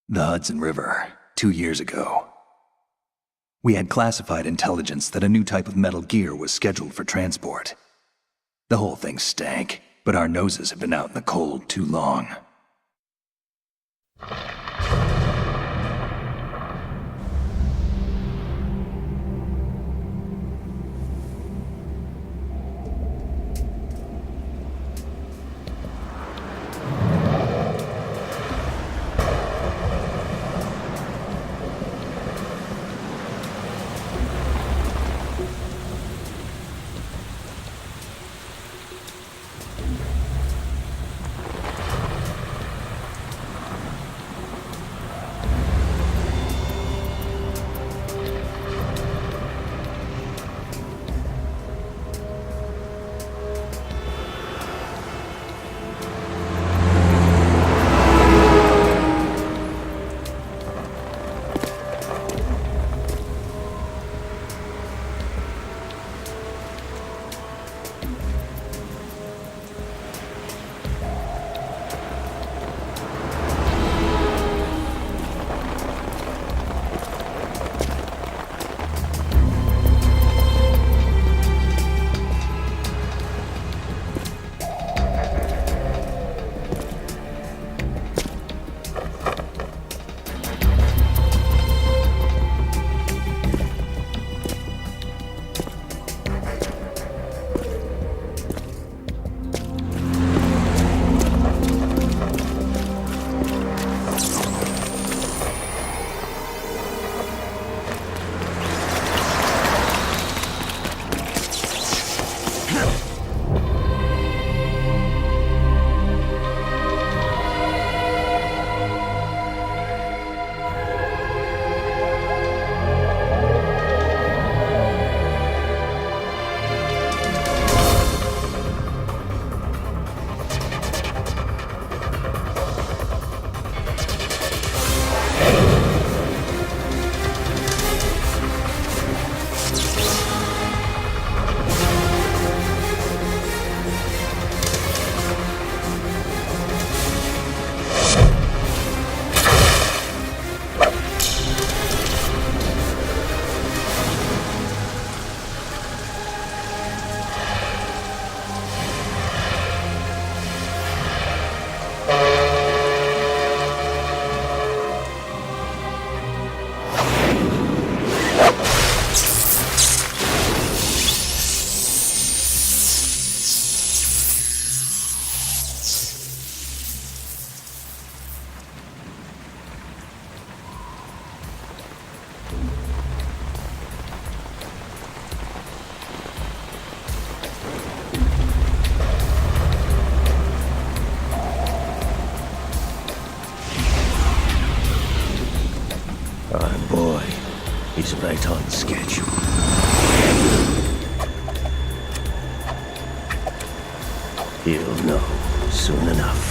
The Hudson River, 2 years ago. We had classified intelligence that a new type of metal gear was scheduled for transport. The whole thing stank, but our noses had been out in the cold too long. He's right on schedule. He'll know soon enough.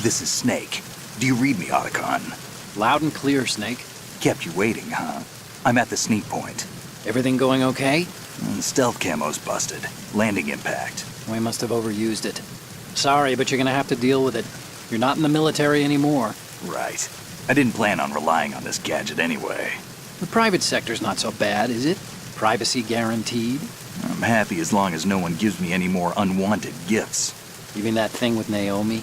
This is Snake. Do you read me, Otacon? Loud and clear, Snake. Kept you waiting, huh? I'm at the sneak point. Everything going okay? Stealth camo's busted. Landing impact. We must have overused it. Sorry, but you're gonna have to deal with it. You're not in the military anymore. Right. I didn't plan on relying on this gadget anyway. The private sector's not so bad, is it? Privacy guaranteed? I'm happy as long as no one gives me any more unwanted gifts. You mean that thing with Naomi?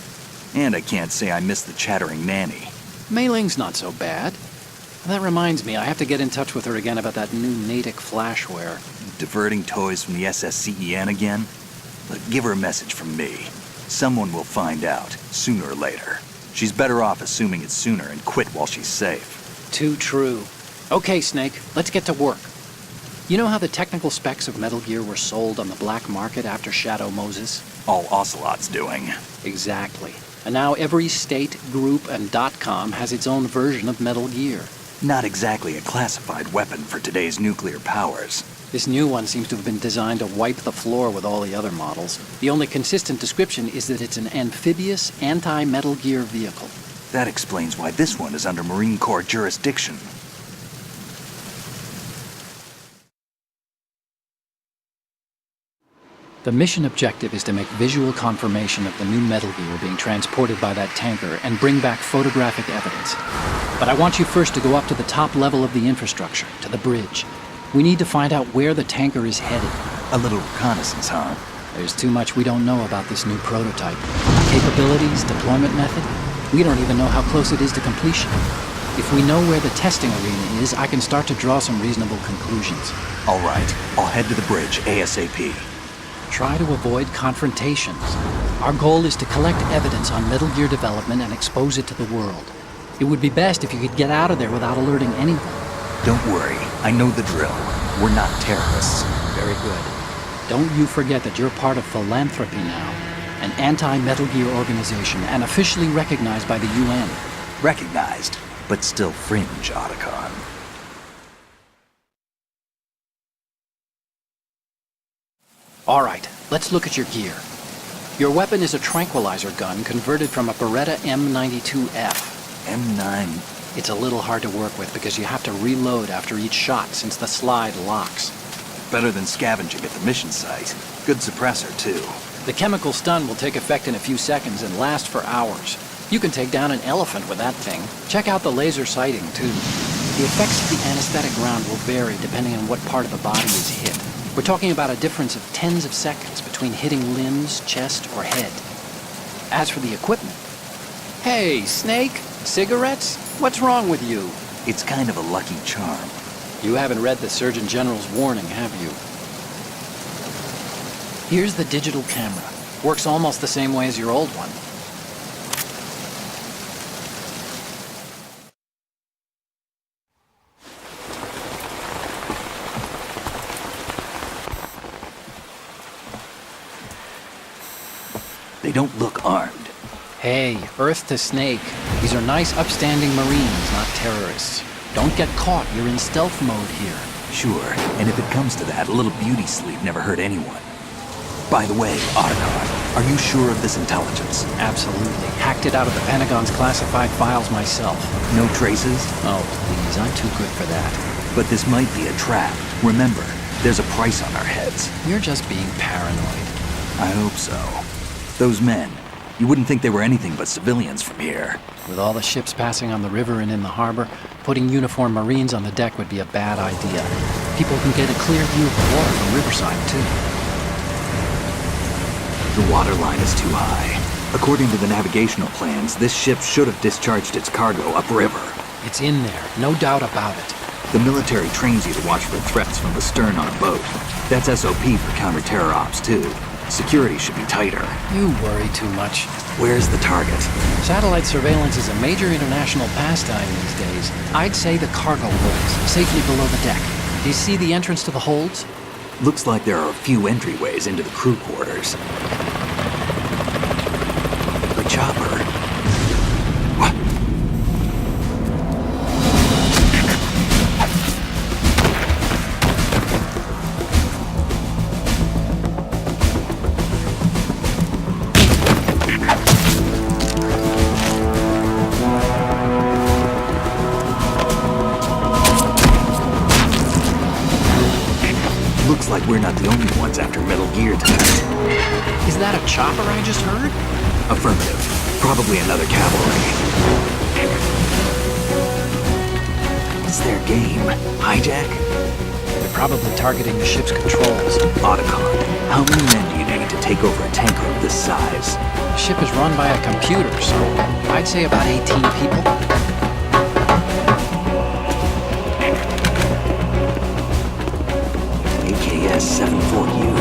And I can't say I miss the chattering nanny. Mei Ling's not so bad. That reminds me, I have to get in touch with her again about that new Natick flashware. Diverting toys from the SSCEN again? But give her a message from me. Someone will find out, sooner or later. She's better off assuming it's sooner and quit while she's safe. Too true. Okay, Snake, let's get to work. You know how the technical specs of Metal Gear were sold on the black market after Shadow Moses? All Ocelot's doing. Exactly. And now every state, group, and .com has its own version of Metal Gear. Not exactly a classified weapon for today's nuclear powers. This new one seems to have been designed to wipe the floor with all the other models. The only consistent description is that it's an amphibious, anti-Metal Gear vehicle. That explains why this one is under Marine Corps jurisdiction. The mission objective is to make visual confirmation of the new Metal Gear being transported by that tanker and bring back photographic evidence. But I want you first to go up to the top level of the infrastructure, to the bridge. We need to find out where the tanker is headed. A little reconnaissance, huh? There's too much we don't know about this new prototype. Capabilities, deployment method. We don't even know how close it is to completion. If we know where the testing arena is, I can start to draw some reasonable conclusions. All right, I'll head to the bridge ASAP. Try to avoid confrontations. Our goal is to collect evidence on Metal Gear development and expose it to the world. It would be best if you could get out of there without alerting anyone. Don't worry, I know the drill. We're not terrorists. Very good. Don't you forget that you're part of Philanthropy now, an anti-Metal Gear organization and officially recognized by the UN. Recognized, but still fringe, Otacon. All right, let's look at your gear. Your weapon is a tranquilizer gun converted from a Beretta M92F. M9. It's a little hard to work with because you have to reload after each shot since the slide locks. Better than scavenging at the mission site. Good suppressor, too. The chemical stun will take effect in a few seconds and last for hours. You can take down an elephant with that thing. Check out the laser sighting, too. The effects of the anesthetic round will vary depending on what part of the body is hit. We're talking about a difference of tens of seconds between hitting limbs, chest, or head. As for the equipment... Hey, Snake! Cigarettes? What's wrong with you? It's kind of a lucky charm. You haven't read the Surgeon General's warning, have you? Here's the digital camera. Works almost the same way as your old one. They don't look armed. Hey, Earth to Snake. These are nice, upstanding Marines, not terrorists. Don't get caught. You're in stealth mode here. Sure, and if it comes to that, a little beauty sleep never hurt anyone. By the way, Otacon, are you sure of this intelligence? Absolutely. Hacked it out of the Pentagon's classified files myself. No traces? Oh, please, I'm too good for that. But this might be a trap. Remember, there's a price on our heads. You're just being paranoid. I hope so. Those men, you wouldn't think they were anything but civilians from here. With all the ships passing on the river and in the harbor, putting uniformed Marines on the deck would be a bad idea. People can get a clear view of the water from Riverside, too. The water line is too high. According to the navigational plans, this ship should have discharged its cargo upriver. It's in there, no doubt about it. The military trains you to watch for threats from the stern on a boat. That's SOP for counter-terror ops, too. Security should be tighter. You worry too much. Where's the target? Satellite surveillance is a major international pastime these days. I'd say the cargo holds, safely below the deck. Do you see the entrance to the holds? Looks like there are a few entryways into the crew quarters. The chopper. What? Looks like we're not the only ones after Metal Gear tonight. Is that a chopper I just heard? Affirmative. Probably another cavalry. It's their game. Hijack? They're probably targeting the ship's controls. Otacon, how many men do you need to take over a tanker of this size? The ship is run by a computer, so I'd say about 18 people. AKS 74U.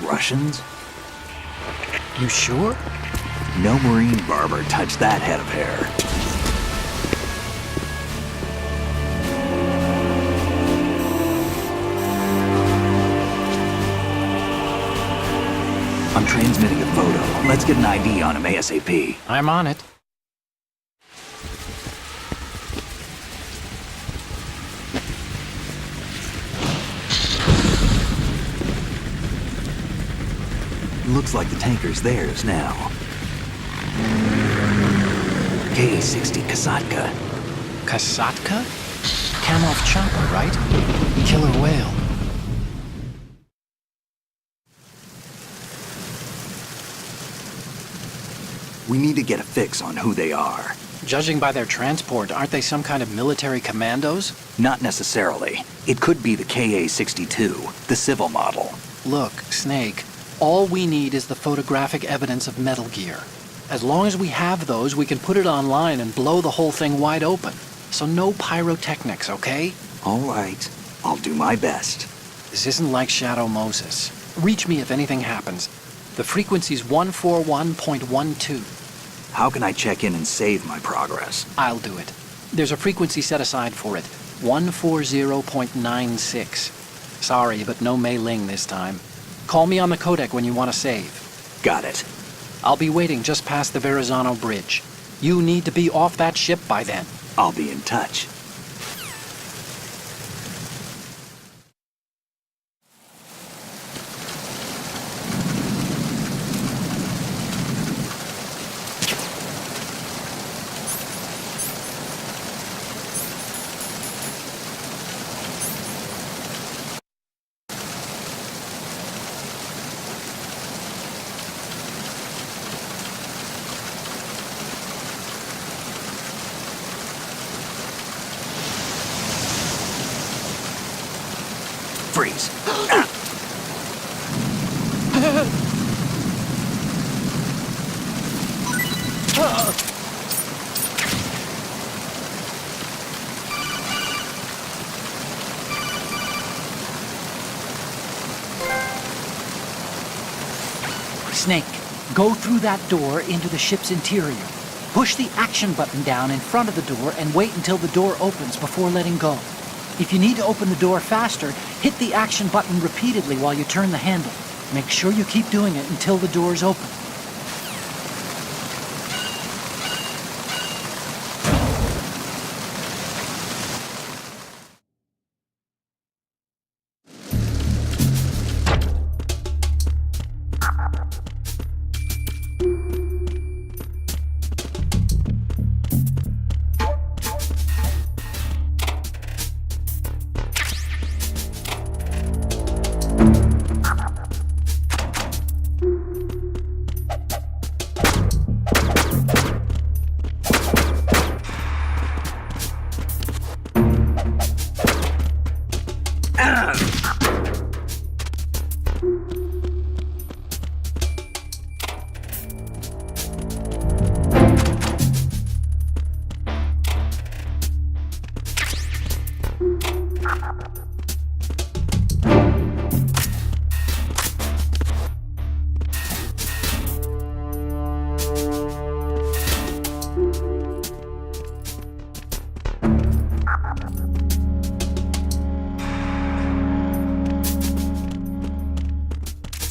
Russians? You sure? No Marine barber touched that head of hair. I'm transmitting a photo. Let's get an ID on him ASAP. I'm on it. Looks like the tanker's theirs now. Ka-60 Kasatka. Kasatka? Kamov chopper, right? Killer whale. We need to get a fix on who they are. Judging by their transport, aren't they some kind of military commandos? Not necessarily. It could be the Ka-62, the civil model. Look, Snake, all we need is the photographic evidence of Metal Gear. As long as we have those, we can put it online and blow the whole thing wide open. So no pyrotechnics, okay? All right. I'll do my best. This isn't like Shadow Moses. Reach me if anything happens. The frequency's 141.12. How can I check in and save my progress? I'll do it. There's a frequency set aside for it. 140.96. Sorry, but no Mei Ling this time. Call me on the codec when you want to save. Got it. I'll be waiting just past the Verrazano Bridge. You need to be off that ship by then. I'll be in touch. Freeze. Snake, go through that door into the ship's interior. Push the action button down in front of the door and wait until the door opens before letting go. If you need to open the door faster, hit the action button repeatedly while you turn the handle. Make sure you keep doing it until the door's open.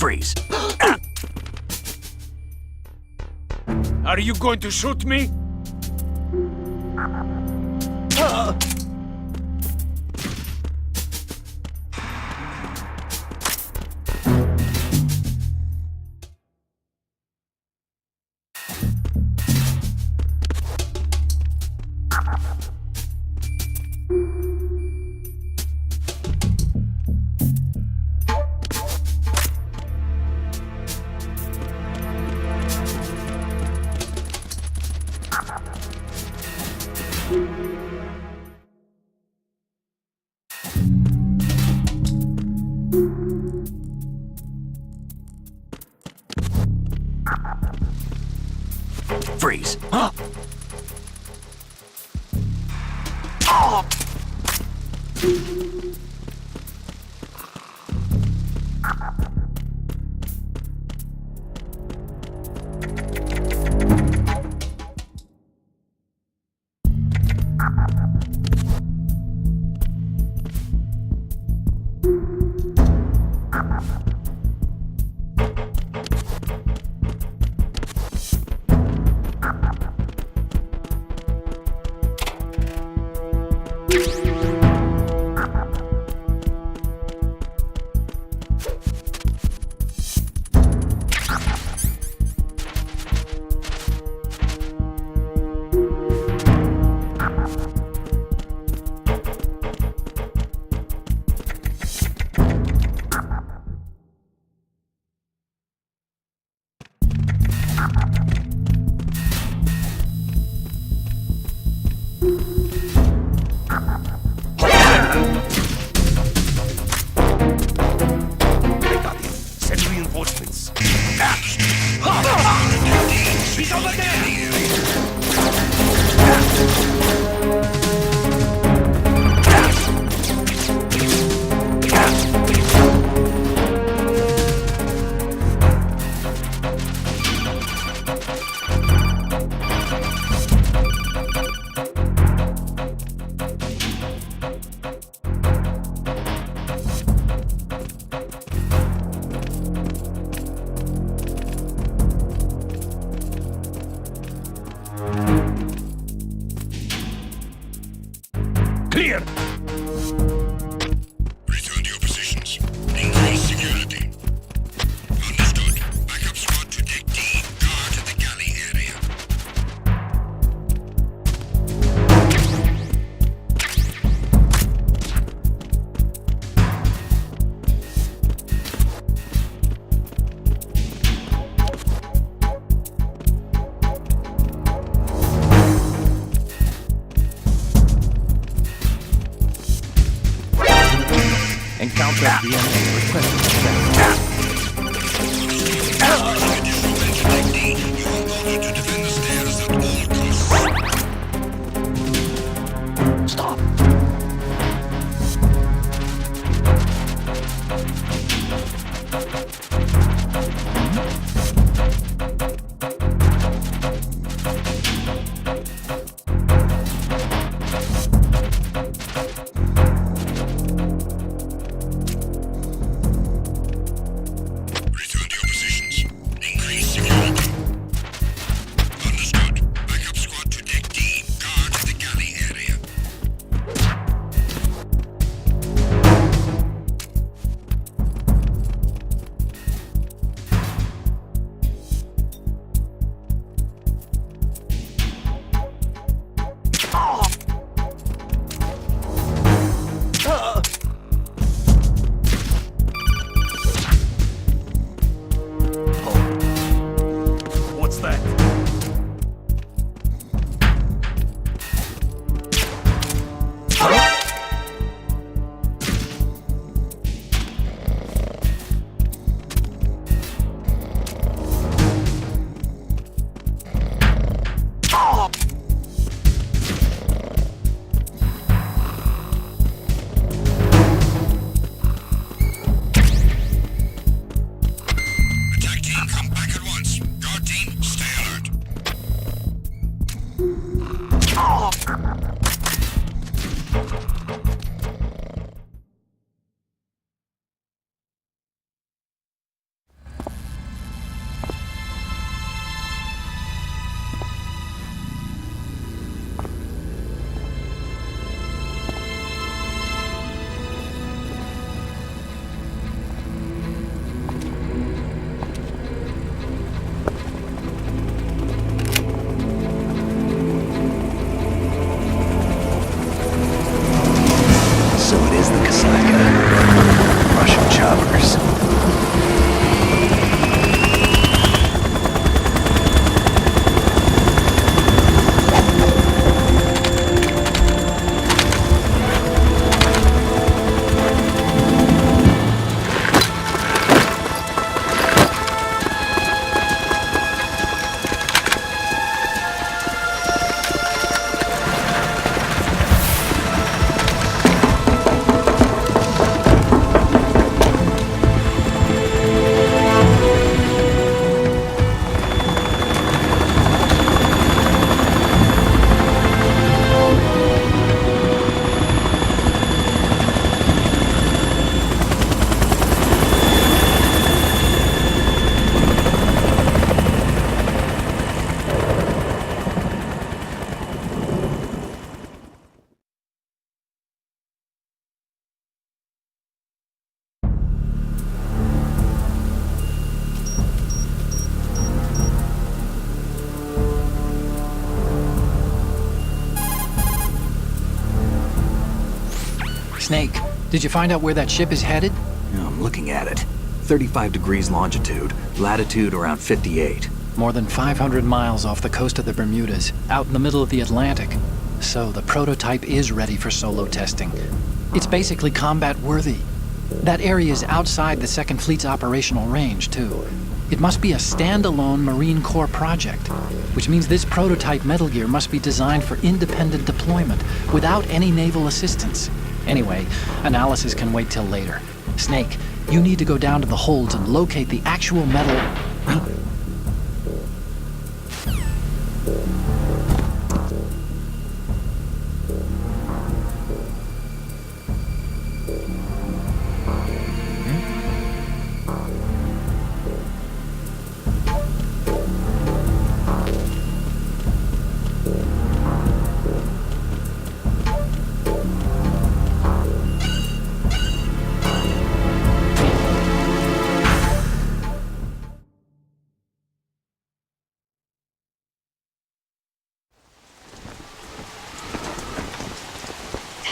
Freeze. Are you going to shoot me? Freeze. Clear! Return to your positions. Increase security. Understood. Backup squad to deck D. Guard the galley area. Encounter the enemy. Requesting success. Additional men to deck D. You are ordered to defend the stairs at all costs. Stop. Return to your positions. Increase security. Understood. Backup squad to deck D. Guard the galley area. What's that? Attack team, come back at once. Guard team, stay alert. Snake, did you find out where that ship is headed? I'm looking at it. 35 degrees longitude, latitude around 58. More than 500 miles off the coast of the Bermudas, out in the middle of the Atlantic. So the prototype is ready for solo testing. It's basically combat-worthy. That area is outside the Second Fleet's operational range, too. It must be a standalone Marine Corps project, which means this prototype Metal Gear must be designed for independent deployment, without any naval assistance. Anyway, analysis can wait till later. Snake, you need to go down to the holds and locate the actual metal...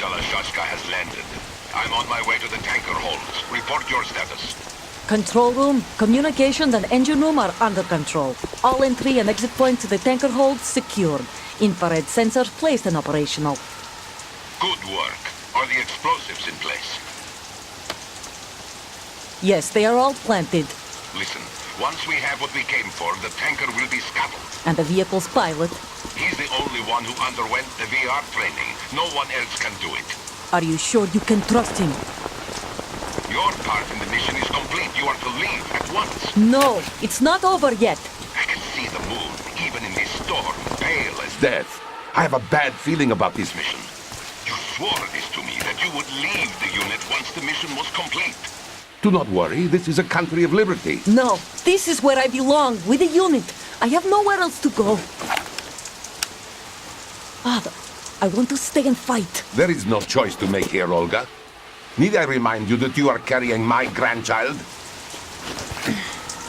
Shalashaska has landed. I'm on my way to the tanker holds. Report your status. Control room, communications and engine room are under control. All entry and exit points to the tanker holds secured. Infrared sensors placed and operational. Good work. Are the explosives in place? Yes, they are all planted. Listen, once we have what we came for, the tanker will be scuttled. And the vehicle's pilot. He's the only one who underwent the VR training. No one else can do it. Are you sure you can trust him? Your part in the mission is complete. You are to leave at once. No, it's not over yet. I can see the moon, even in this storm, pale as death. I have a bad feeling about this mission. You swore this to me, that you would leave the unit once the mission was complete. Do not worry, this is a country of liberty. No, this is where I belong, with the unit. I have nowhere else to go. Father, I want to stay and fight. There is no choice to make here, Olga. Need I remind you that you are carrying my grandchild?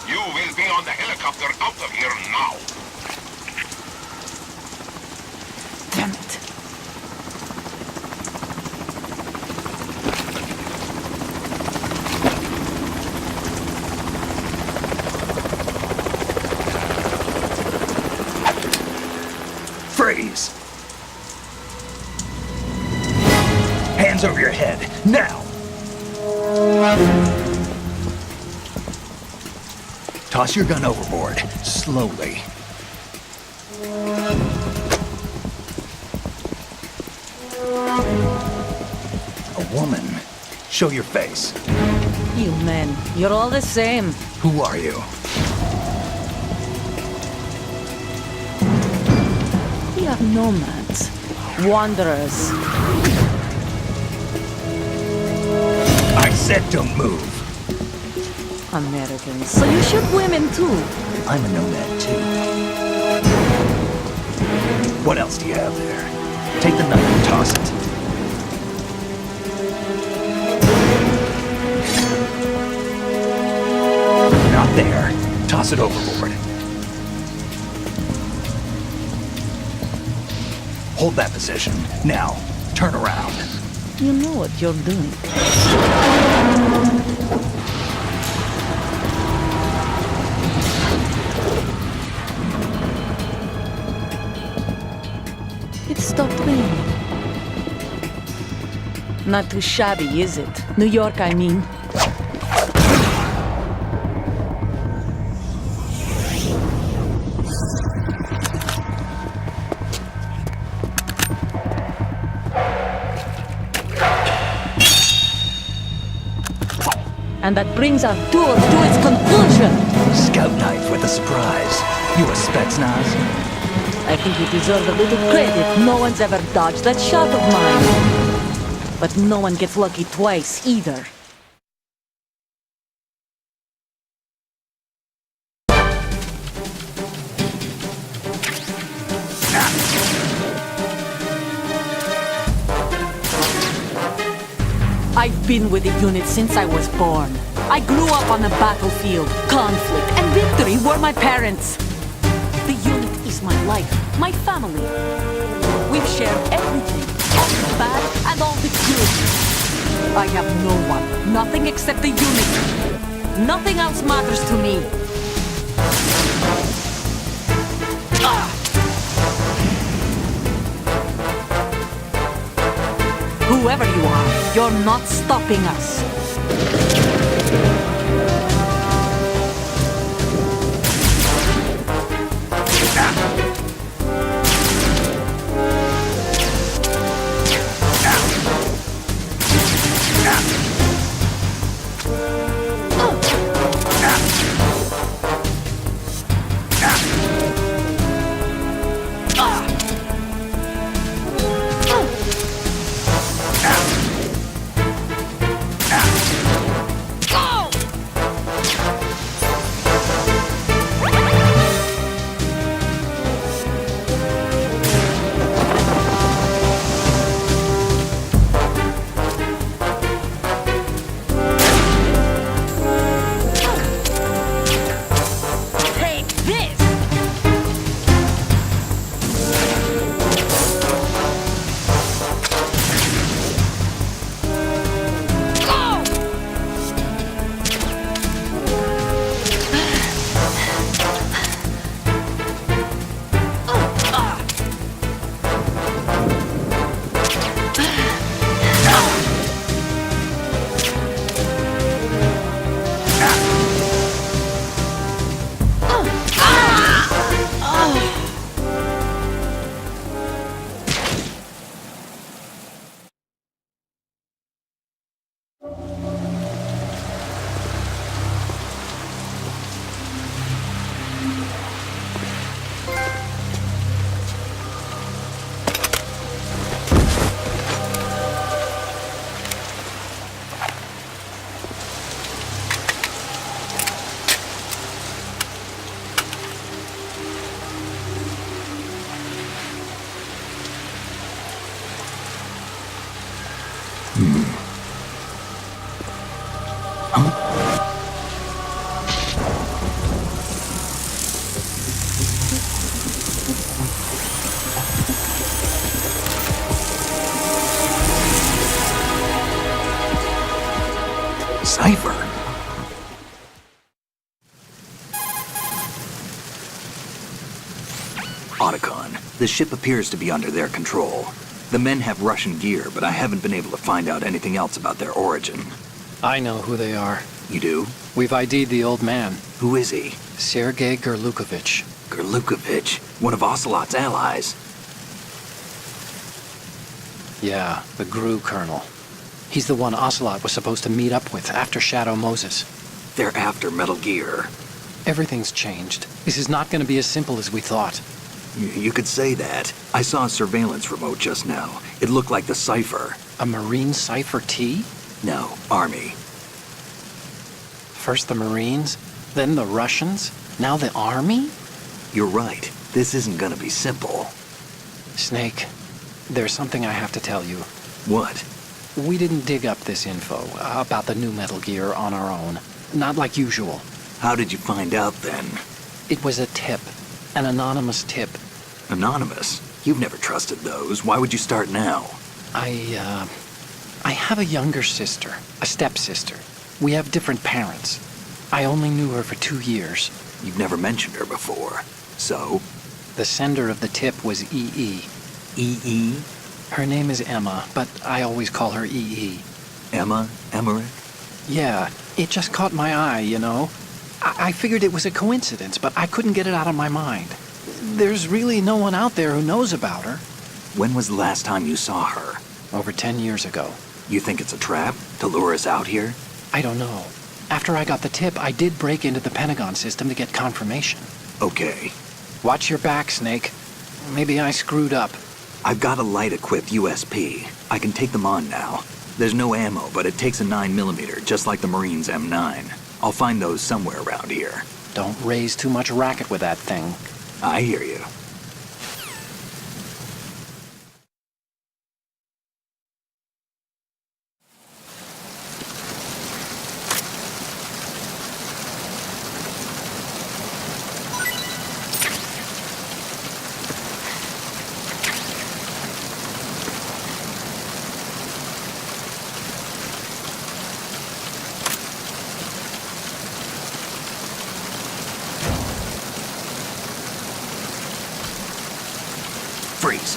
You will be on the helicopter out of here now. Damn it. Freeze! Hands over your head, now! Toss your gun overboard, slowly. A woman. Show your face. You men, you're all the same. Who are you? We are nomads. Wanderers. I said don't move. Americans. So you shoot women too. I'm a nomad too. What else do you have there? Take the knife and toss it. Not there. Toss it overboard. Hold that position. Now, turn around. You know what you're doing. It stopped raining. Not too shabby, is it? New York, I mean. And that brings our tour to its conclusion. Scout knife with a surprise. You a Spetsnaz? I think you deserve a little credit. No one's ever dodged that shot of mine. But no one gets lucky twice, either. I've been with the unit since I was born. I grew up on the battlefield. Conflict and victory were my parents. The unit is my life, my family. We've shared everything, all the bad and all the good. I have no one. Nothing except the unit. Nothing else matters to me. Whoever you are, you're not stopping us. Cipher. Otacon, the ship appears to be under their control. The men have Russian gear, but I haven't been able to find out anything else about their origin. I know who they are. You do? We've ID'd the old man, Who is he? Sergei Gerlukovich. Gerlukovich, one of Ocelot's allies. Yeah, the GRU colonel. He's the one Ocelot was supposed to meet up with after Shadow Moses. They're after Metal Gear. Everything's changed. This is not going to be as simple as we thought. You could say that. I saw a surveillance remote just now. It looked like the Cipher. A Marine Cipher T? No, Army. First the Marines, then the Russians, now the Army? You're right. This isn't gonna be simple. Snake, there's something I have to tell you. What? We didn't dig up this info about the new Metal Gear on our own. Not like usual. How did you find out then? It was a tip. An anonymous tip. Anonymous? You've never trusted those. Why would you start now? I have a younger sister, a stepsister. We have different parents. I only knew her for 2 years. You've never mentioned her before. So? The sender of the tip was EE. EE? Her name is Emma, but I always call her EE. Emma? Emmerich? Yeah, it just caught my eye, you know? I figured it was a coincidence, but I couldn't get it out of my mind. There's really no one out there who knows about her. When was the last time you saw her? Over 10 years ago. You think it's a trap? To lure us out here? I don't know. After I got the tip, I did break into the Pentagon system to get confirmation. Okay. Watch your back, Snake. Maybe I screwed up. I've got a light-equipped USP. I can take them on now. There's no ammo, but it takes a 9mm, just like the Marines' M9. I'll find those somewhere around here. Don't raise too much racket with that thing. I hear you. Freeze.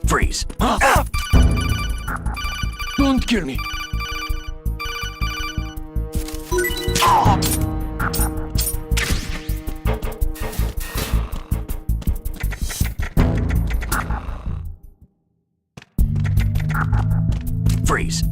Freeze. Don't kill me. Freeze.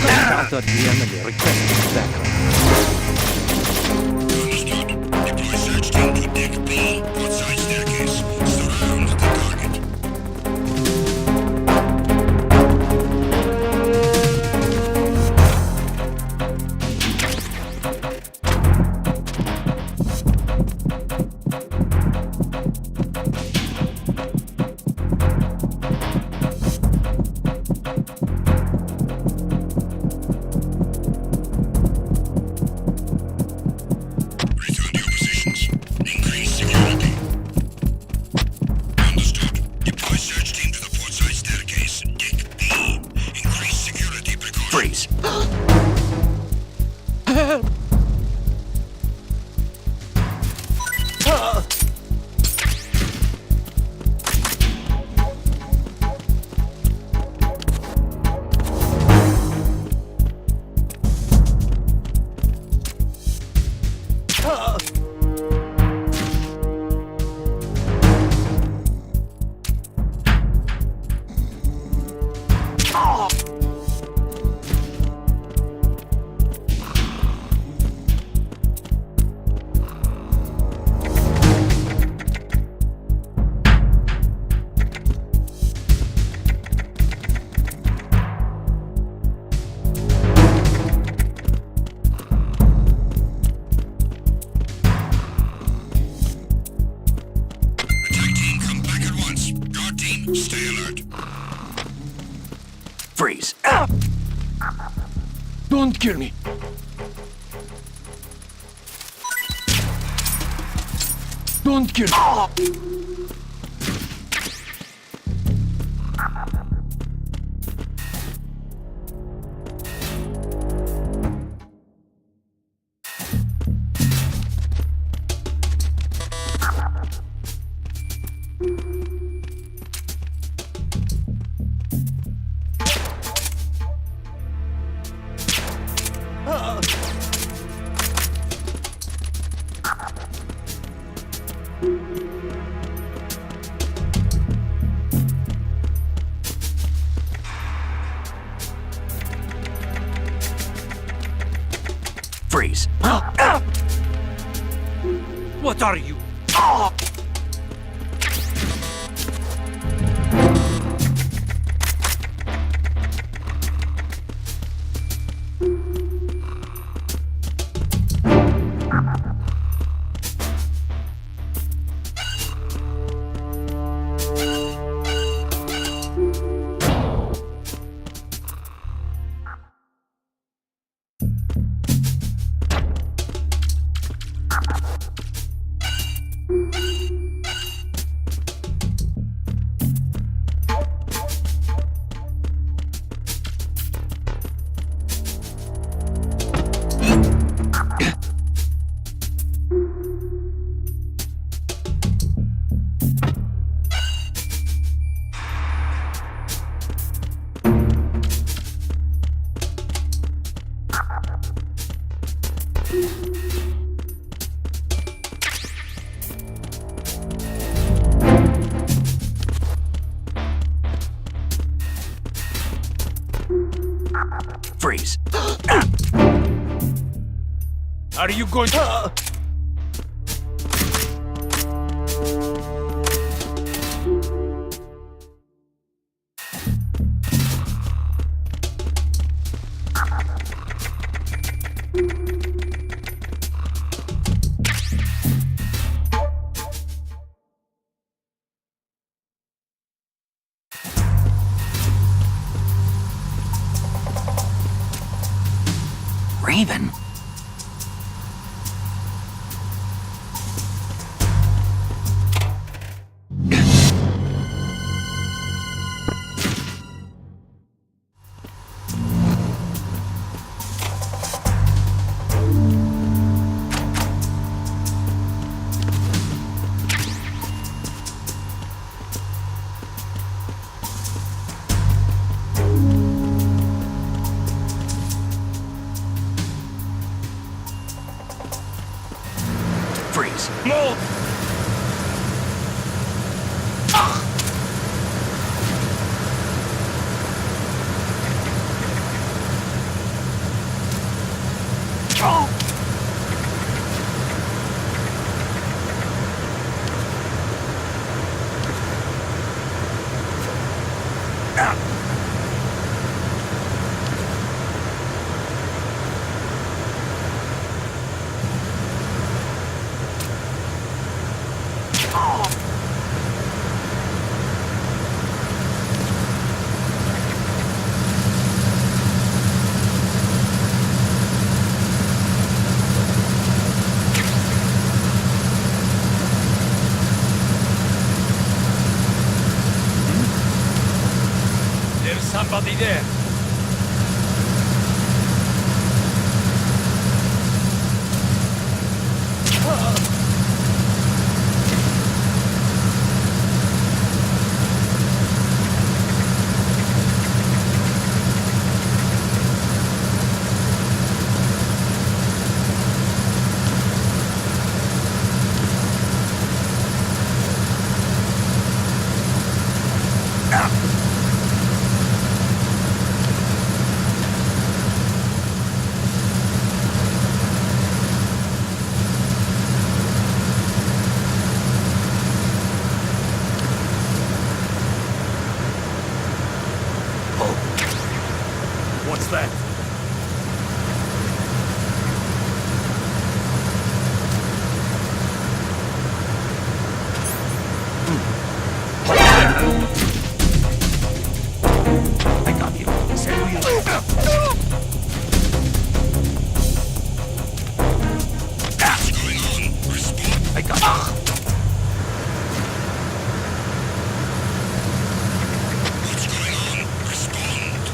Giocato at the enemy requesting backup. Understood. Deploy search team to Deck B, outside staircase. Surround the target. Return to your positions. Increase security. Understood. Deploy search team to the port side staircase. Deck B. Increase security precautions. Freeze. Attack team, come back at once. Guard team, stay alert. Freeze. Don't kill me. Don't kill me. Freeze. What are you? Are you going to... Raven? Freeze. No! There's somebody there. What's that? I got you. Send me What's going on? Respond. I got you. What's going on? Respond.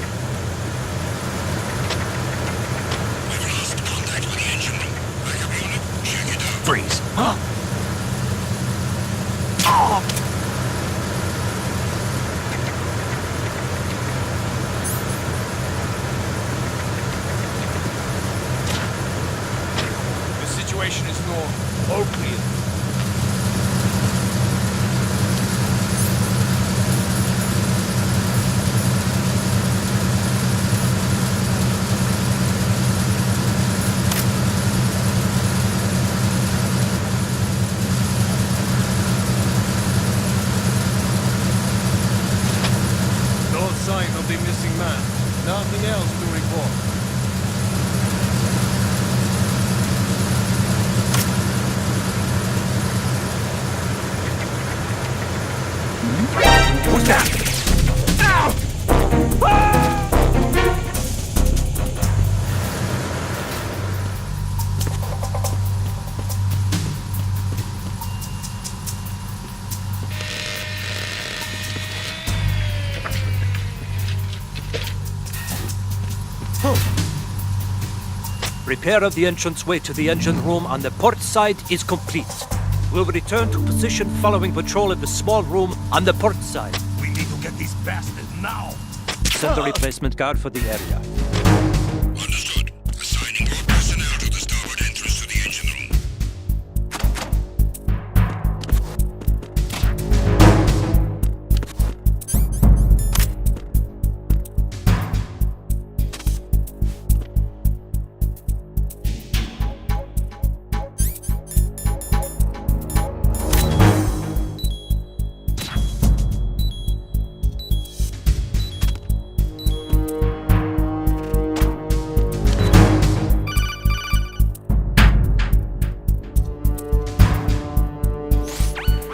We've lost contact with the engine room. Backup unit, check it out. Freeze. Huh? The situation is normal. All clear. No sign of the missing man. Nothing else to report. What's that? Repair of the entranceway to the engine room on the port side is complete. We'll return to position following patrol of the small room on the port side. We need to get these bastards now. Send a replacement guard for the area. Understood. Assigning more personnel to the starboard entrance to the engine room.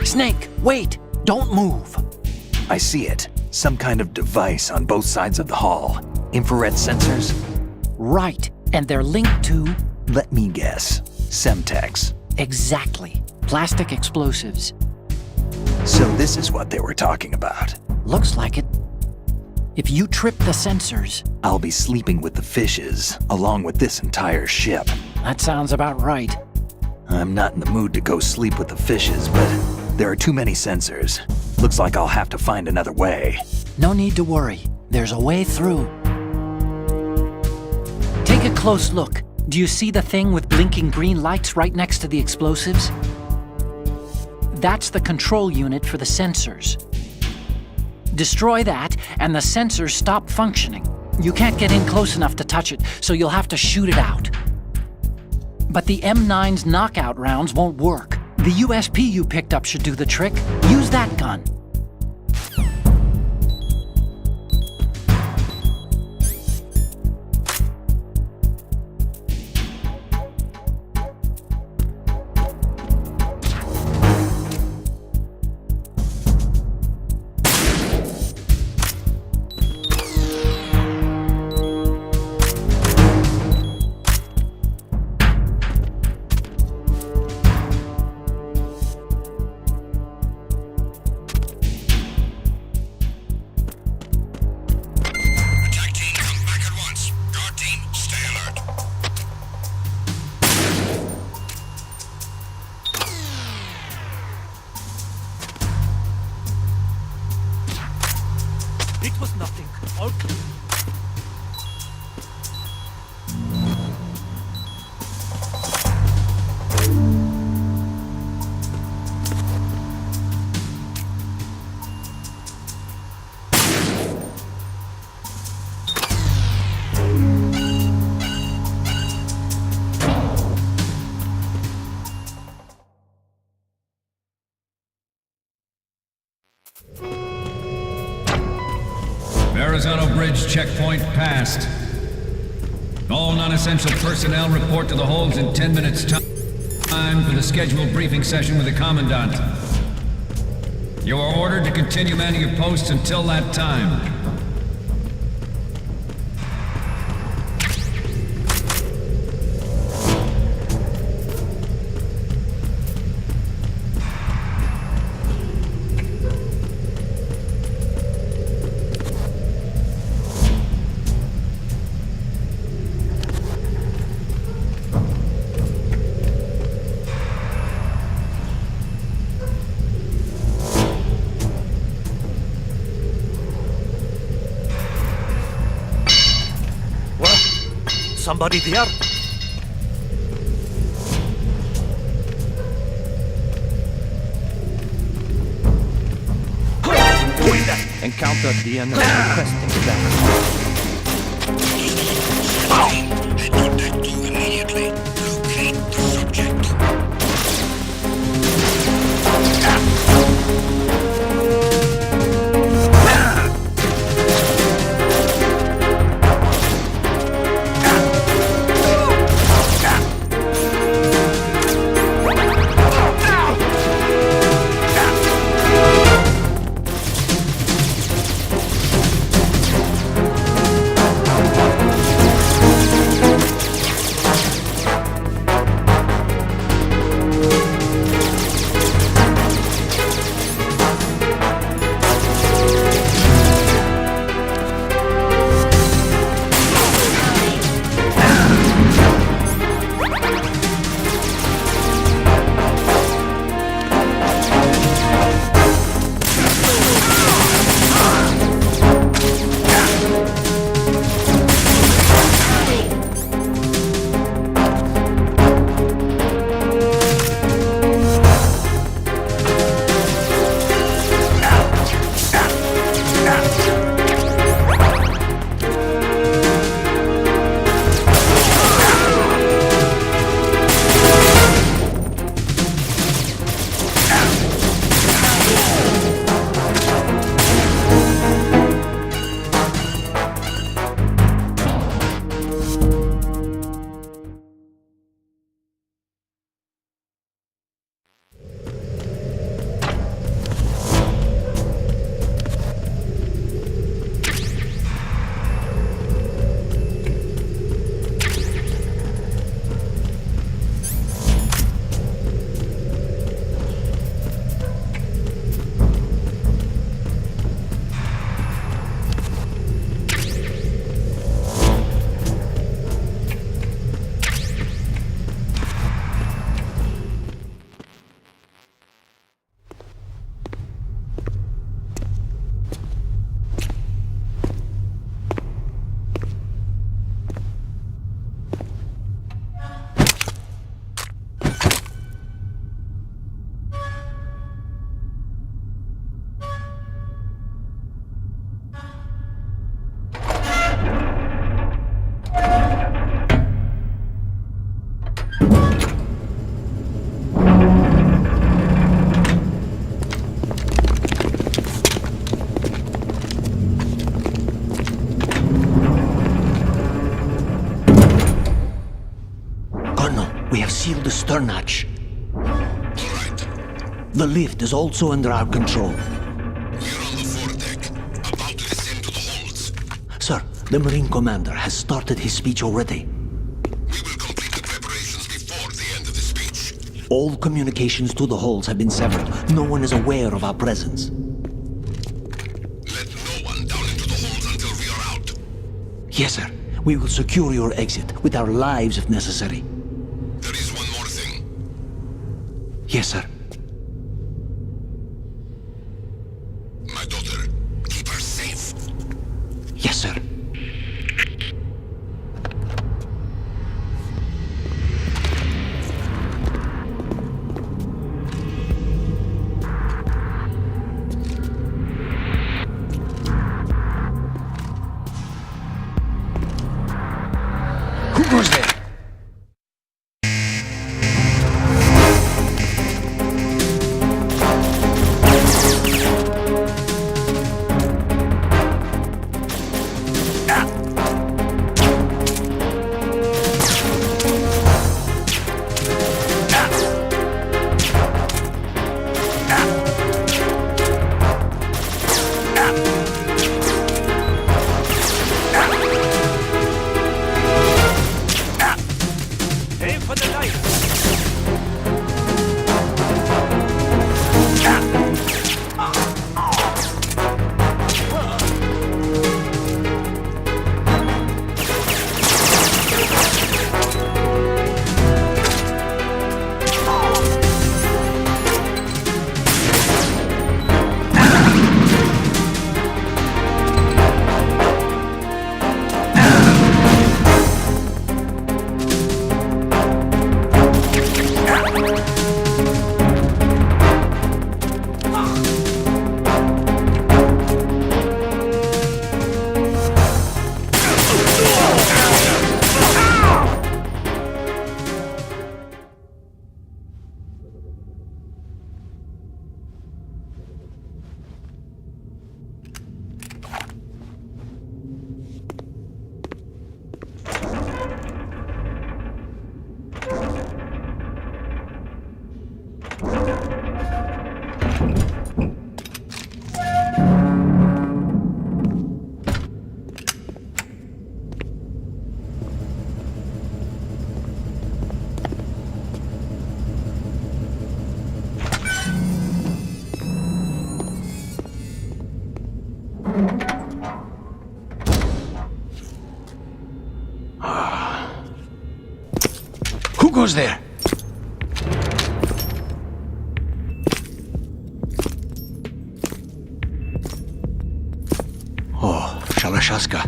Snake, wait! Don't move! I see it. Some kind of device on both sides of the hall. Infrared sensors? Right, and they're linked to... Let me guess. Semtex. Exactly. Plastic explosives. So this is what they were talking about. Looks like it. If you trip the sensors... I'll be sleeping with the fishes, along with this entire ship. That sounds about right. I'm not in the mood to go sleep with the fishes, but there are too many sensors. Looks like I'll have to find another way. No need to worry. There's a way through. Take a close look. Do you see the thing with blinking green lights right next to the explosives? That's the control unit for the sensors. Destroy that, and the sensors stop functioning. You can't get in close enough to touch it, so you'll have to shoot it out. But the M9's knockout rounds won't work. The USP you picked up should do the trick. Use that gun. Attack team, come back at once. Guard team, stay alert. It was nothing. All clear. Verrazano Bridge checkpoint passed. All non-essential personnel report to the holds in 10 minutes time for the scheduled briefing session with the Commandant. You are ordered to continue manning your posts until that time. Somebody there? Encountered the enemy requesting that. Head contact you immediately. Locate the subject. seal the stern hatch. All right. The lift is also under our control. We're on the foredeck, about to descend to the holds. Sir, the Marine Commander has started his speech already. We will complete the preparations before the end of the speech. All communications to the holds have been severed. No one is aware of our presence. Let no one down into the holds until we are out. Yes, sir. We will secure your exit, with our lives if necessary. There is one more thing. Yes, sir. My daughter, keep her safe. Yes, sir. Who goes there? Aim for the knife! Who goes there? Oh, Shalashaska.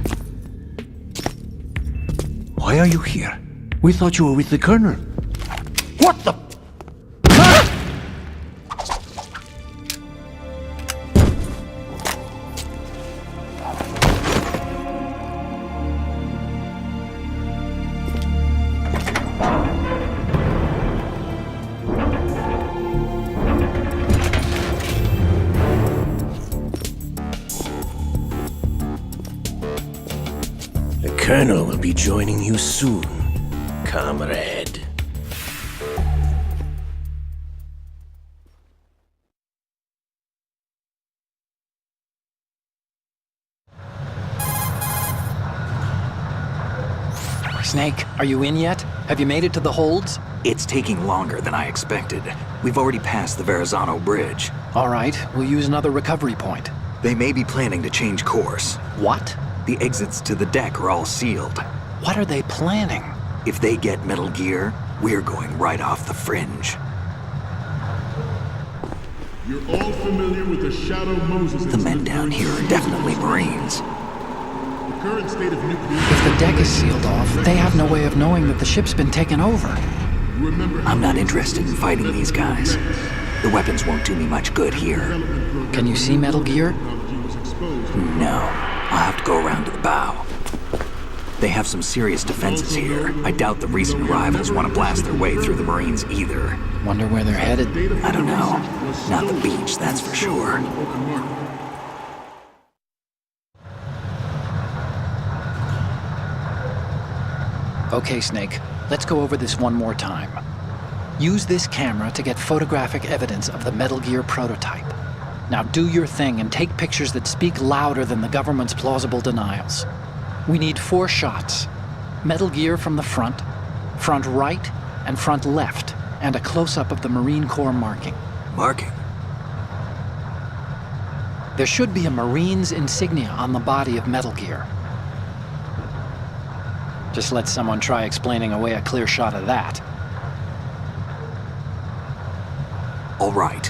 Why are you here? We thought you were with the Colonel. What the? The Colonel will be joining you soon, comrade. Snake, are you in yet? Have you made it to the holds? It's taking longer than I expected. We've already passed the Verrazano Bridge. All right, we'll use another recovery point. They may be planning to change course. What? The exits to the deck are all sealed. What are they planning? If they get Metal Gear, we're going right off the fringe. You're all familiar with the Shadow Moses. The men down here are definitely Marines. The current state of nuclear... If the deck is sealed off, they have no way of knowing that the ship's been taken over. I'm not interested in fighting these guys. The weapons won't do me much good here. Can you see Metal Gear? No. I'll have to go around to the bow. They have some serious defenses here. I doubt the recent arrivals want to blast their way through the Marines either. Wonder where they're headed? I don't know. Not the beach, that's for sure. Okay, Snake. Let's go over this one more time. Use this camera to get photographic evidence of the Metal Gear prototype. Now do your thing and take pictures that speak louder than the government's plausible denials. We need 4 shots. Metal Gear from the front right, and front left, and a close-up of the Marine Corps marking. Marking? There should be a Marine's insignia on the body of Metal Gear. Just let someone try explaining away a clear shot of that. All right.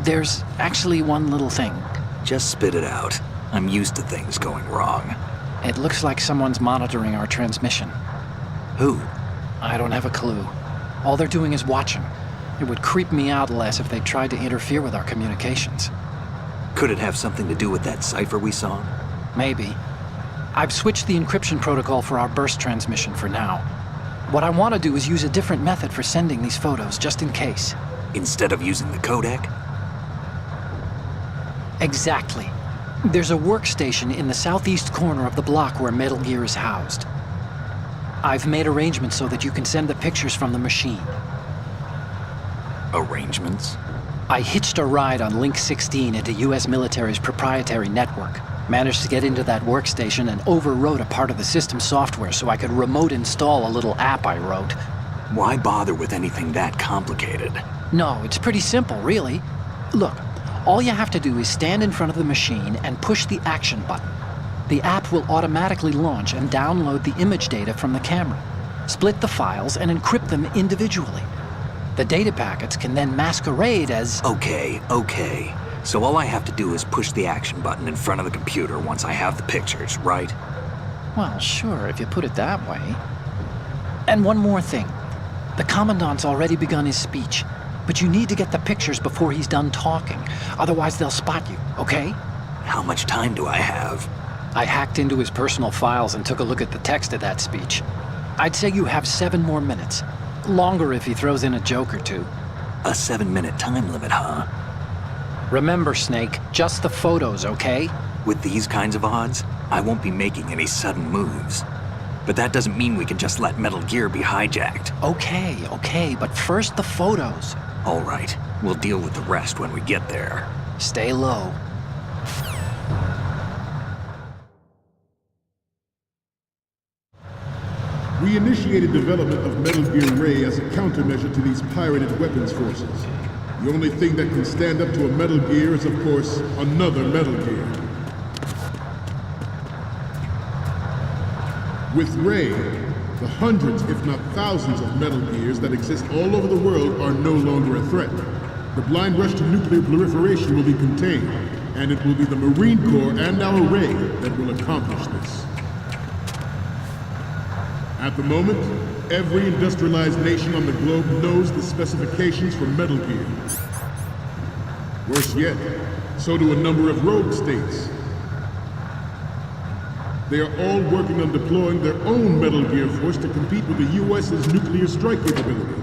There's actually one little thing. Just spit it out. I'm used to things going wrong. It looks like someone's monitoring our transmission. Who? I don't have a clue. All they're doing is watching. It would creep me out less if they tried to interfere with our communications. Could it have something to do with that cipher we saw? Maybe. I've switched the encryption protocol for our burst transmission for now. What I want to do is use a different method for sending these photos, just in case. Instead of using the codec? Exactly. There's a workstation in the southeast corner of the block where Metal Gear is housed. I've made arrangements so that you can send the pictures from the machine. Arrangements? I hitched a ride on Link 16 into US military's proprietary network. Managed to get into that workstation and overwrote a part of the system software so I could remote install a little app I wrote. Why bother with anything that complicated? No, it's pretty simple, really. Look, all you have to do is stand in front of the machine and push the action button. The app will automatically launch and download the image data from the camera, split the files, and encrypt them individually. The data packets can then masquerade as... Okay. So all I have to do is push the action button in front of the computer once I have the pictures, right? Well, sure, if you put it that way. And one more thing. The Commandant's already begun his speech, but you need to get the pictures before he's done talking. Otherwise, they'll spot you, okay? How much time do I have? I hacked into his personal files and took a look at the text of that speech. I'd say you have 7 more minutes. Longer if he throws in a joke or two. A 7-minute time limit, huh? Remember, Snake, just the photos, okay? With these kinds of odds, I won't be making any sudden moves. But that doesn't mean we can just let Metal Gear be hijacked. Okay, but first the photos. All right, we'll deal with the rest when we get there. Stay low. We initiated development of Metal Gear Ray as a countermeasure to these pirated weapons forces. The only thing that can stand up to a Metal Gear is, of course, another Metal Gear. With Ray, the hundreds, if not thousands, of Metal Gears that exist all over the world are no longer a threat. The blind rush to nuclear proliferation will be contained, and it will be the Marine Corps and our Ray that will accomplish this. At the moment, every industrialized nation on the globe knows the specifications for Metal Gear. Worse yet, so do a number of rogue states. They are all working on deploying their own Metal Gear force to compete with the US's nuclear strike capability.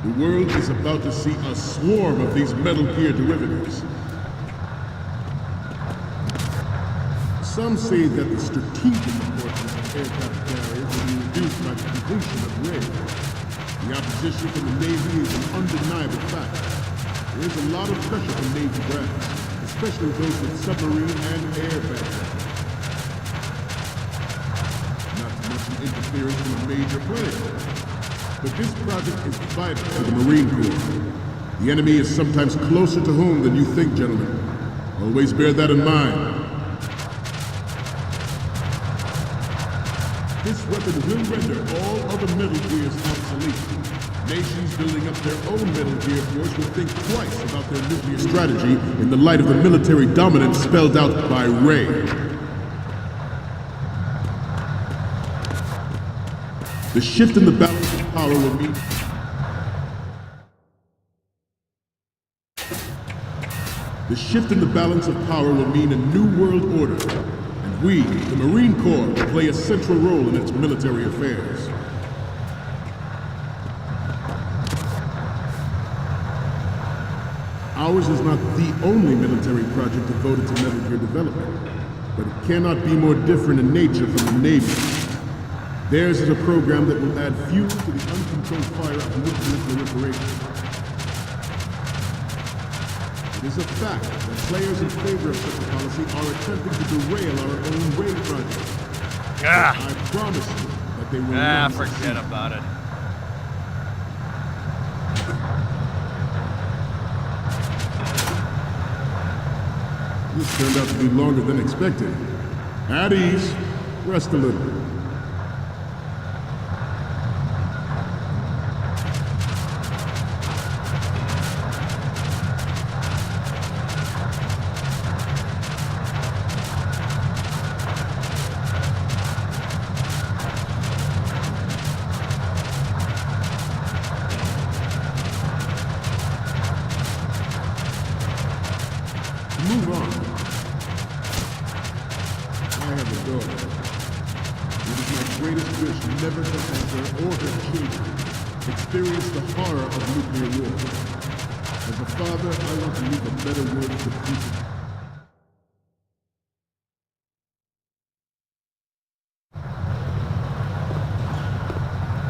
The world is about to see a swarm of these Metal Gear derivatives. Some say that the strategic importance of aircraft carriers will be reduced by the completion of Ray. The opposition from the Navy is an undeniable fact. There is a lot of pressure from Navy brass, especially those with submarine and air background. Not to mention interference from a major player. But this project is vital to the Marine Corps. The enemy is sometimes closer to home than you think, gentlemen. Always bear that in mind. This weapon will render all other Metal Gears obsolete. Nations building up their own Metal Gear force will think twice about their nuclear strategy in the light of the military dominance spelled out by Ray. The shift in the balance of power will mean... The shift in the balance of power will mean a new world order. We, the Marine Corps, play a central role in its military affairs. Ours is not the only military project devoted to Metal Gear development, but it cannot be more different in nature from the Navy. Theirs is a program that will add fuel to the uncontrolled fire of nuclear proliferation. It is a fact that players in favor of such a policy are attempting to derail our own wave project. I promise you that they will not forget succeed. about it. This turned out to be longer than expected. At ease. Rest a little. Move on. I have a daughter. It is my greatest wish never to have her or her children experience the horror of nuclear war. As a father, I want to leave a better world for people.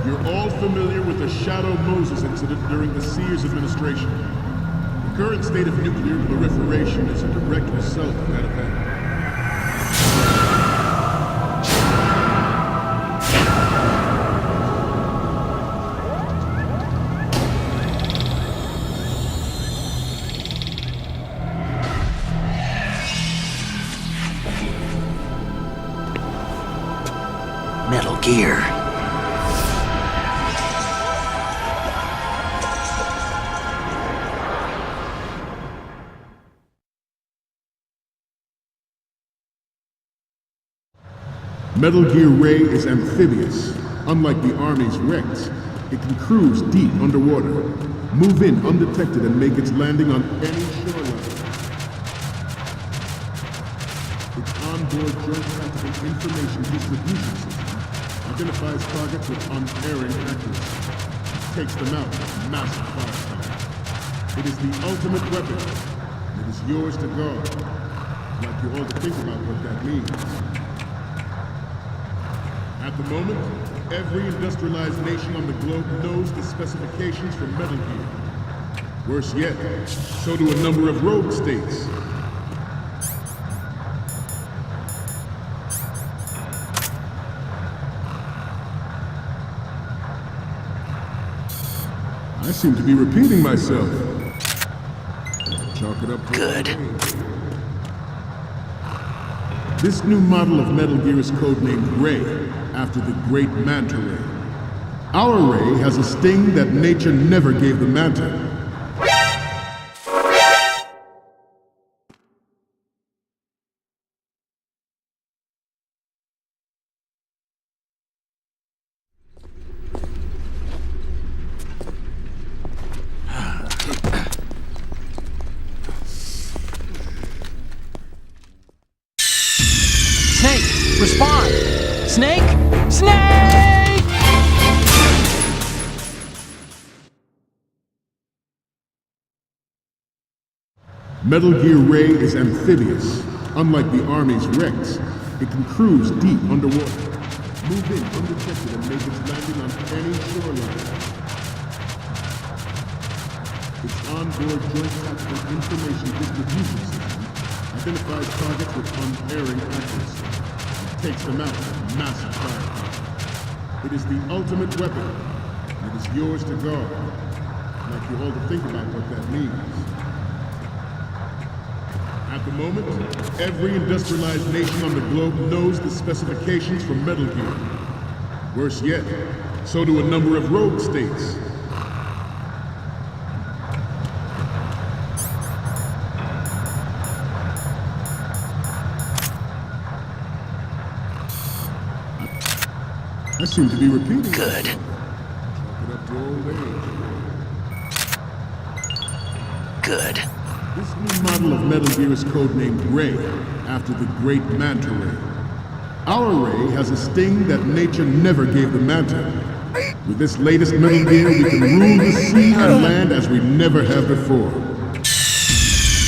You're all familiar with the Shadow Moses incident during the Sears administration. The current state of nuclear proliferation is a direct result of that event. Metal Gear. Metal Gear Ray is amphibious. Unlike the Army's Rex, it can cruise deep underwater, move in undetected and make its landing on any shoreline. Its onboard joint tactical information distribution system identifies targets with unerring accuracy. Takes them out with massive firepower. It is the ultimate weapon. It is yours to guard. I'd like you all to think about what that means. At the moment, every industrialized nation on the globe knows the specifications for Metal Gear. Worse yet, so do a number of rogue states. I seem to be repeating myself. Chalk it up. Good. This new model of Metal Gear is codenamed Ray, after the great Manta Ray. Our Ray has a sting that nature never gave the Manta. Snake, respond! Snake! Snake! Metal Gear Ray is amphibious. Unlike the Army's Rex, it can cruise deep underwater, move in undetected and make its landing on any shoreline. Its onboard joint tactical information distribution system identifies targets with unerring accuracy. It takes them out with massive firepower. It is the ultimate weapon. It is yours to guard. I'd like you all to think about what that means. At the moment, every industrialized nation on the globe knows the specifications for Metal Gear. Worse yet, so do a number of rogue states. I seem to be repeating. Good. Chalk it up to old age. Good. This new model of Metal Gear is codenamed Ray, after the great Manta Ray. Our Ray has a sting that nature never gave the Manta. With this latest Metal Gear, we can rule the sea and land as we never have before.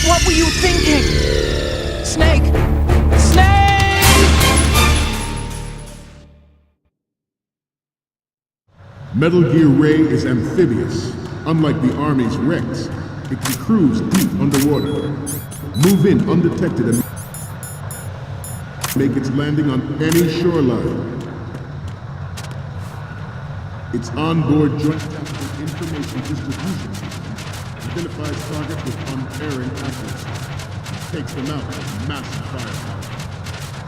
What were you thinking? Snake! Snake! Metal Gear Ray is amphibious. Unlike the Army's Rex, it can cruise deep underwater, move in undetected, and make its landing on any shoreline. Its onboard joint tactical information distribution system identifies targets with unerring accuracy, takes them out with massive firepower.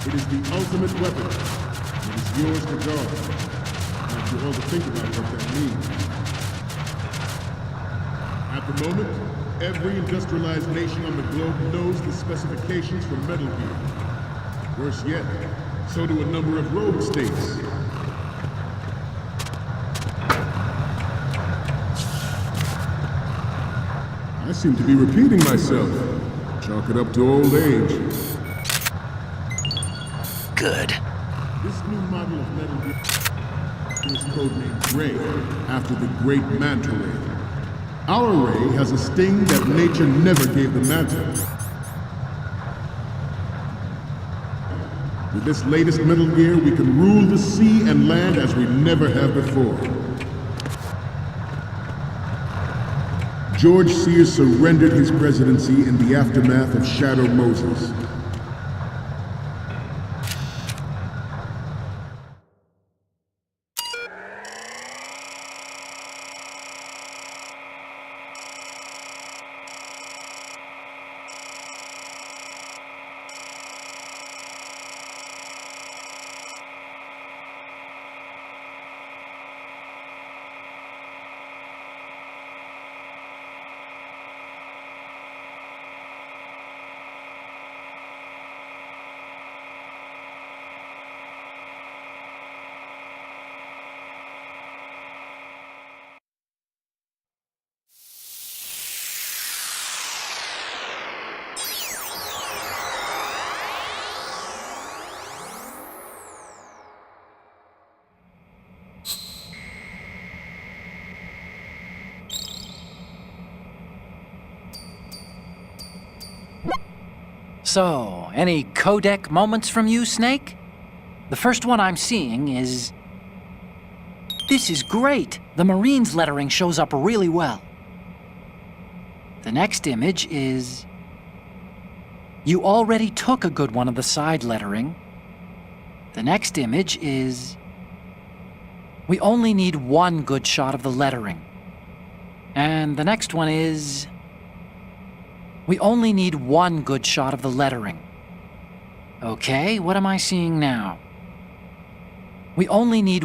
It is the ultimate weapon. It is yours to guard. I want you all to think about what that means. At the moment, every industrialized nation on the globe knows the specifications for Metal Gear. Worse yet, so do a number of rogue states. I seem to be repeating myself. Chalk it up to old age. Good. This new model of Metal Gear is codenamed Ray, after the great Manta Ray. Our Ray has a sting that nature never gave the Manta. With this latest Metal Gear, we can rule the sea and land as we never have before. George Sears surrendered his presidency in the aftermath of Shadow Moses. So, any codec moments from you, Snake? The first one I'm seeing is... This is great! The Marines lettering shows up really well. The next image is... You already took a good one of the side lettering. The next image is... We only need one good shot of the lettering. And the next one is... We only need one good shot of the lettering. Okay, what am I seeing now? We only need...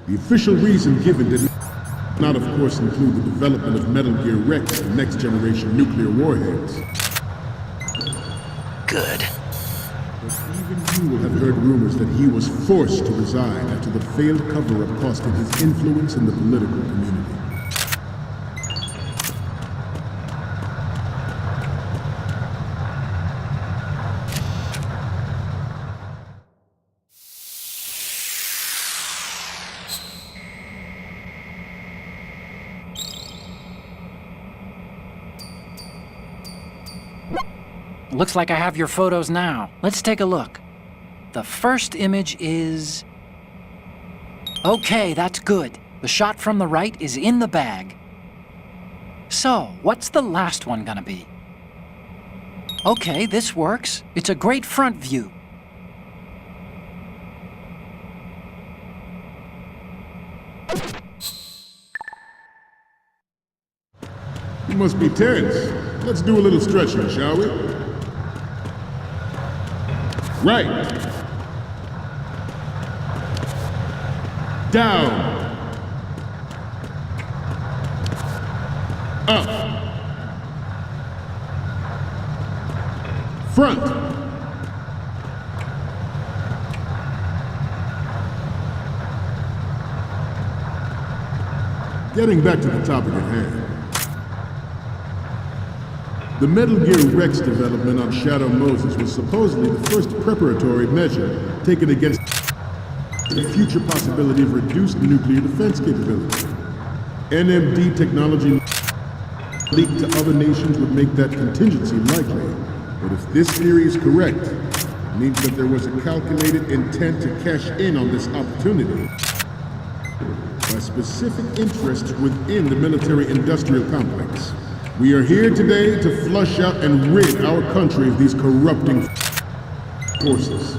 The official reason given did not, of course, include the development of Metal Gear Rex and next-generation nuclear warheads. Good. But even you will have heard rumors that he was forced to resign after the failed cover-up cost him his influence in the political community. Looks like I have your photos now. Let's take a look. The first image is... Okay, that's good. The shot from the right is in the bag. So, what's the last one gonna be? Okay, this works. It's a great front view. You must be tense. Let's do a little stretching, shall we? Right. Down. Up. Front. Getting back to the topic at hand. The Metal Gear Rex development on Shadow Moses was supposedly the first preparatory measure taken against the future possibility of reduced nuclear defense capability. NMD technology leaked to other nations would make that contingency likely. But if this theory is correct, it means that there was a calculated intent to cash in on this opportunity by specific interests within the military-industrial complex. We are here today to flush out and rid our country of these corrupting forces.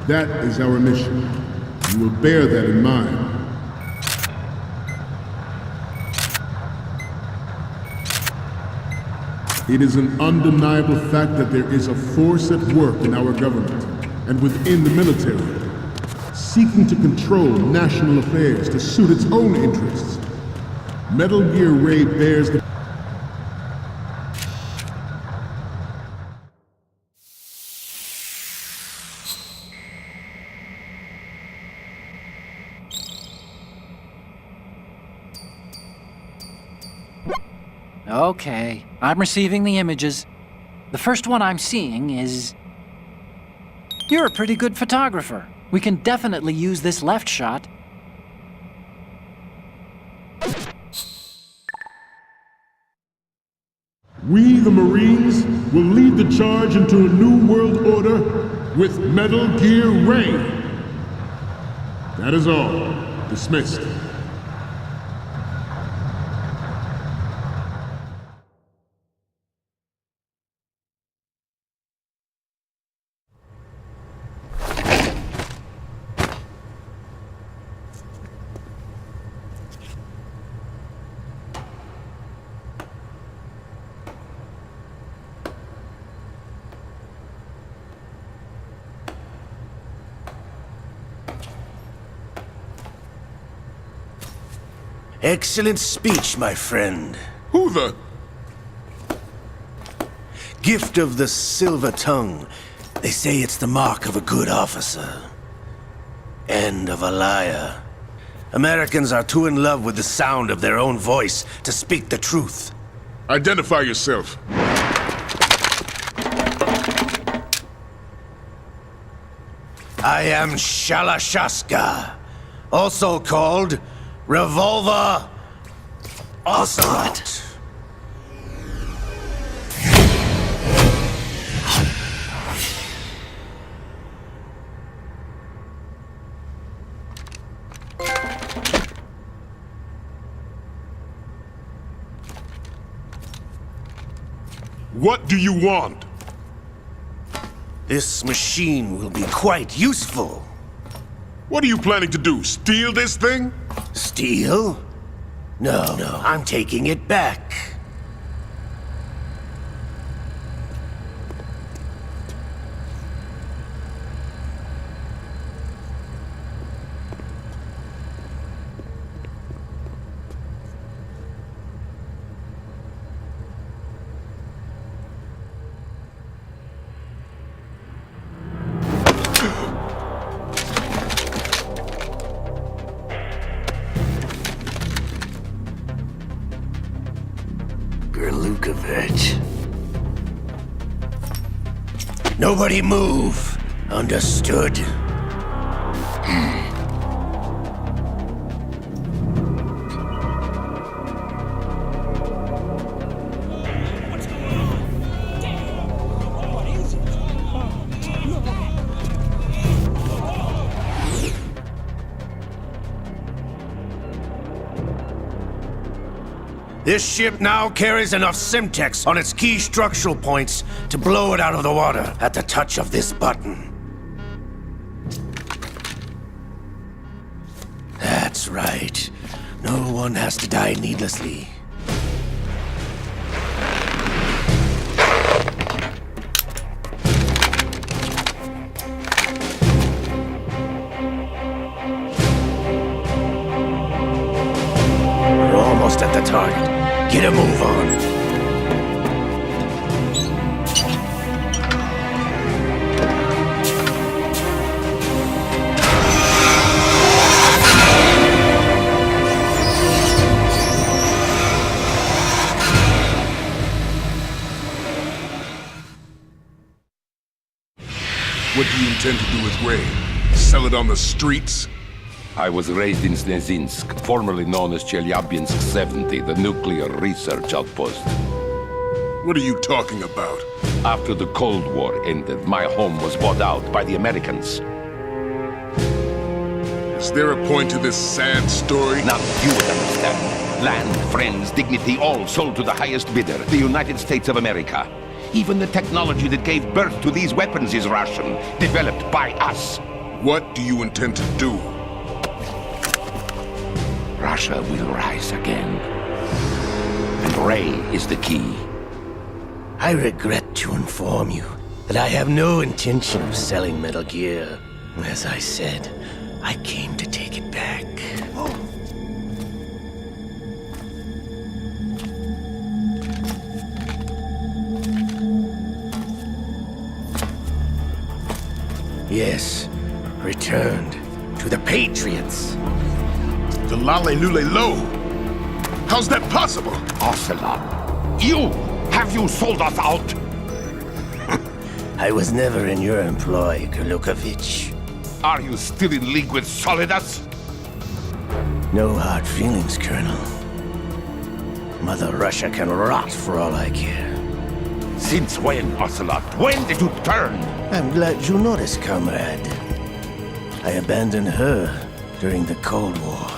That is our mission. You will bear that in mind. It is an undeniable fact that there is a force at work in our government and within the military, seeking to control national affairs to suit its own interests. Metal Gear Ray bears the Okay, I'm receiving the images. The first one I'm seeing is... You're a pretty good photographer. We can definitely use this left shot. We, the Marines, will lead the charge into a new world order with Metal Gear Ray. That is all. Dismissed. Excellent speech, my friend. Who the? Gift of the silver tongue. They say it's the mark of a good officer. And of a liar. Americans are too in love with the sound of their own voice to speak the truth. Identify yourself. I am Shalashaska, also called Revolver Ocelot. What do you want? This machine will be quite useful. What are you planning to do? Steal this thing? Steal? No, I'm taking it back. Nobody move. Understood? This ship now carries enough Simtex on its key structural points to blow it out of the water at the touch of this button. That's right. No one has to die needlessly. We're almost at the target. Get a move on. What do you intend to do with Ray? Sell it on the streets? I was raised in Snezinsk, formerly known as Chelyabinsk 70, the nuclear research outpost. What are you talking about? After the Cold War ended, my home was bought out by the Americans. Is there a point to this sad story? Now you would understand. Land, friends, dignity, all sold to the highest bidder, the United States of America. Even the technology that gave birth to these weapons is Russian, developed by us. What do you intend to do? Russia will rise again. And Ray is the key. I regret to inform you that I have no intention of selling Metal Gear. As I said, I came to take it back. Yes, returned to the Patriots. The Lale Lule Lo? How's that possible? Ocelot, have you sold us out? I was never in your employ, Glukovich. Are you still in league with Solidus? No hard feelings, Colonel. Mother Russia can rot for all I care. Since when, Ocelot? When did you turn? I'm glad you noticed, comrade. I abandoned her during the Cold War.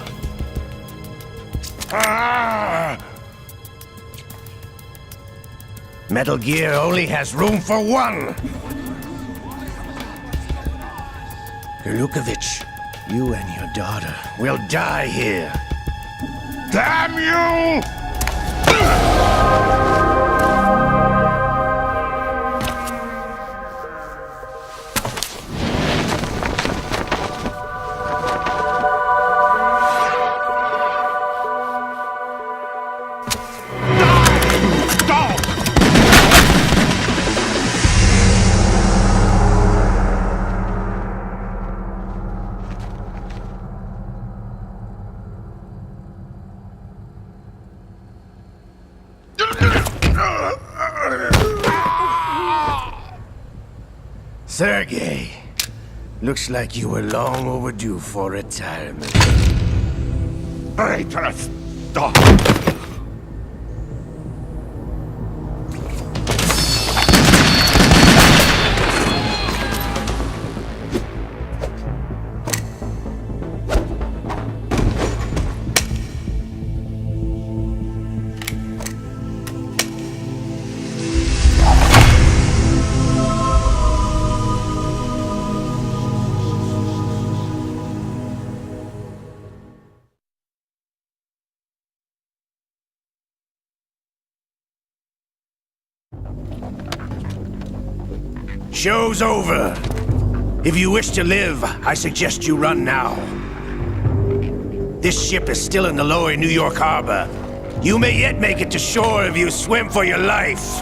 Ah! Metal Gear only has room for one! Glukovich, you and your daughter will die here. Damn you! Sergei, looks like you were long overdue for retirement. Traitorous dog! Show's over. If you wish to live, I suggest you run now. This ship is still in the lower New York harbor. You may yet make it to shore if you swim for your life.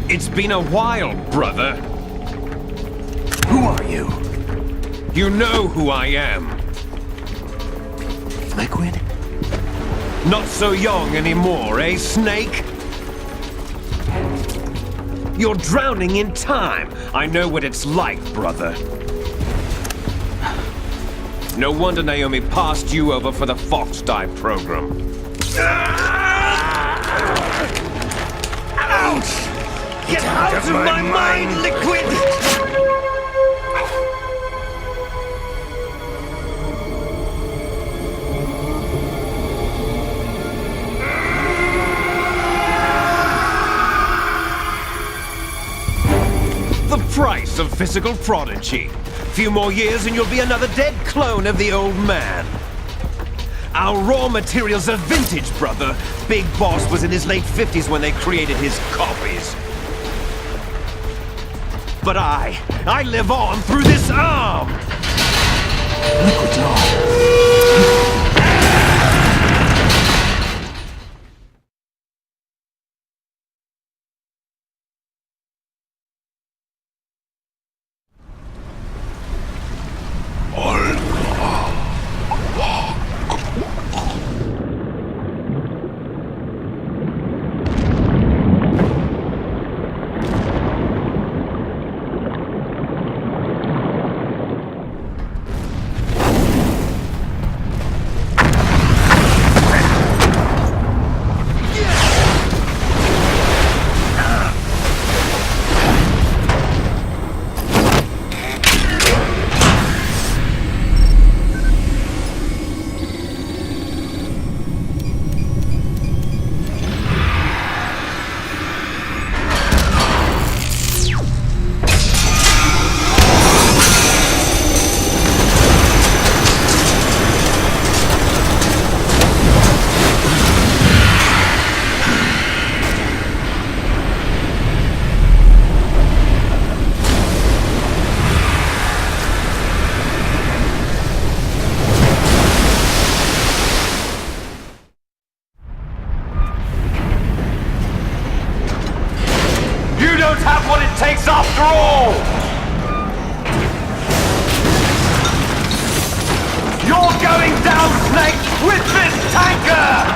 It's been a while, brother. Who are you? You know who I am. Liquid? Not so young anymore, eh, Snake? You're drowning in time. I know what it's like, brother. No wonder Naomi passed you over for the Fox Die program. Ouch! Get out of my mind, Liquid! price of physical prodigy. Few more years and you'll be another dead clone of the old man. Our raw materials are vintage, brother. Big Boss was in his late 50s when they created his copies. But I live on through this arm! Takes after all! You're going down, Snake, with this tanker!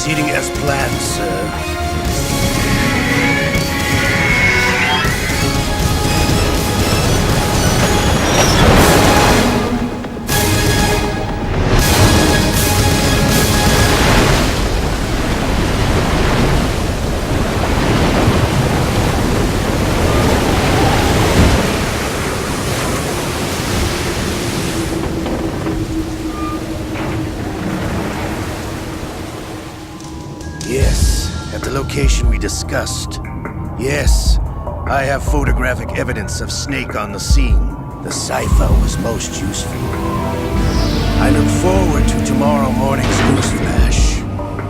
proceeding as planned, sir. Yes, at the location we discussed. Yes, I have photographic evidence of Snake on the scene. The cipher was most useful. I look forward to tomorrow morning's news flash.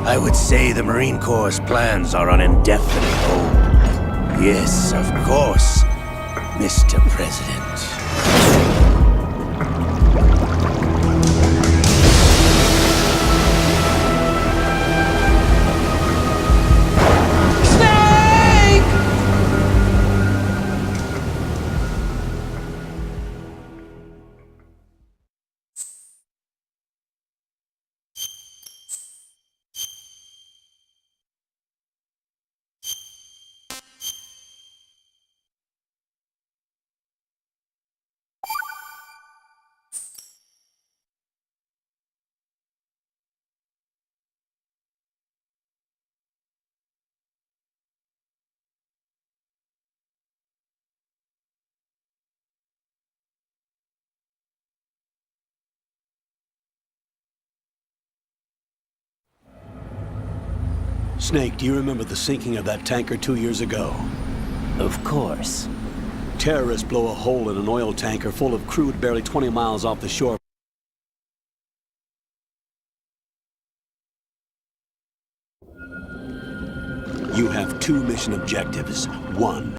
I would say the Marine Corps' plans are on indefinite hold. Yes, of course, Mr. President. Snake, do you remember the sinking of that tanker 2 years ago? Of course. Terrorists blow a hole in an oil tanker full of crude barely 20 miles off the shore. You have two mission objectives. One,